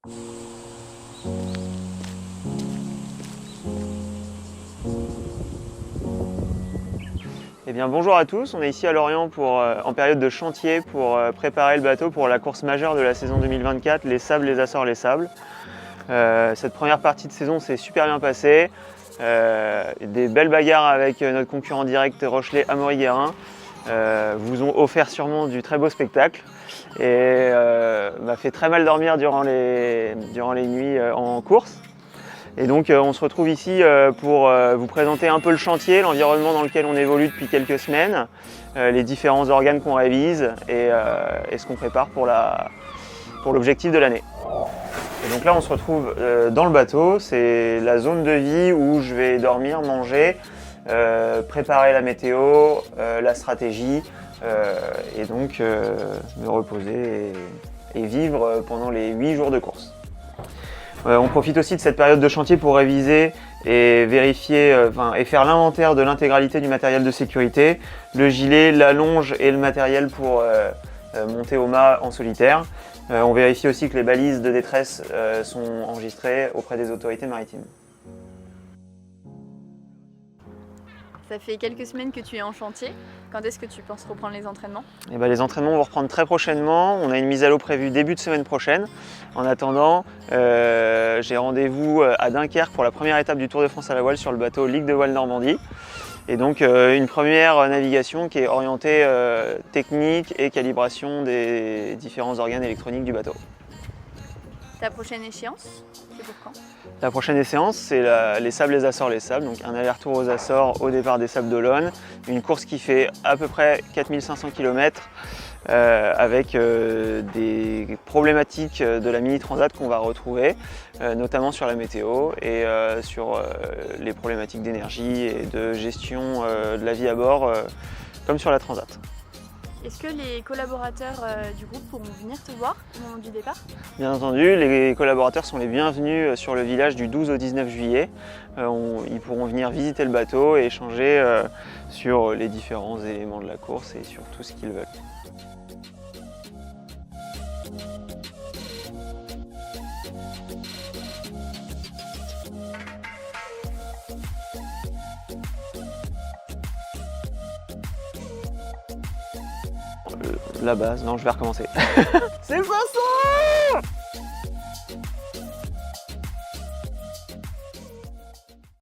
Eh bien, bonjour à tous, on est ici à Lorient en période de chantier pour préparer le bateau pour la course majeure de la saison 2024, les Sables, les Açores, les Sables. Cette première partie de saison s'est super bien passée, des belles bagarres avec notre concurrent direct Rochelet Amaury Guérin vous ont offert sûrement du très beau spectacle et m'a fait très mal dormir durant les nuits en course. Et donc on se retrouve ici pour vous présenter un peu le chantier, l'environnement dans lequel on évolue depuis quelques semaines, les différents organes qu'on révise et ce qu'on prépare pour l'objectif de l'année. Et donc là on se retrouve dans le bateau, c'est la zone de vie où je vais dormir, manger, préparer la météo, la stratégie et donc me reposer et vivre pendant les 8 jours de course. On profite aussi de cette période de chantier pour réviser et vérifier et faire l'inventaire de l'intégralité du matériel de sécurité, le gilet, la longe et le matériel pour monter au mât en solitaire. On vérifie aussi que les balises de détresse sont enregistrées auprès des autorités maritimes. Ça fait quelques semaines que tu es en chantier. Quand est-ce que tu penses reprendre les entraînements? Les entraînements vont reprendre très prochainement. On a une mise à l'eau prévue début de semaine prochaine. En attendant, j'ai rendez-vous à Dunkerque pour la première étape du Tour de France à la voile sur le bateau Ligue de Voile Normandie. Et donc une première navigation qui est orientée technique et calibration des différents organes électroniques du bateau. Ta prochaine échéance, c'est pour quand? La prochaine séance, c'est les Sables, les Açores, les Sables, donc un aller-retour aux Açores au départ des Sables d'Olonne, une course qui fait à peu près 4500 km avec des problématiques de la Mini Transat qu'on va retrouver, notamment sur la météo et sur les problématiques d'énergie et de gestion de la vie à bord, comme sur la Transat. Est-ce que les collaborateurs du groupe pourront venir te voir au moment du départ? Bien entendu, les collaborateurs sont les bienvenus sur le village du 12 au 19 juillet. Ils pourront venir visiter le bateau et échanger sur les différents éléments de la course et sur tout ce qu'ils veulent. La base, non, je vais recommencer. C'est pas ça!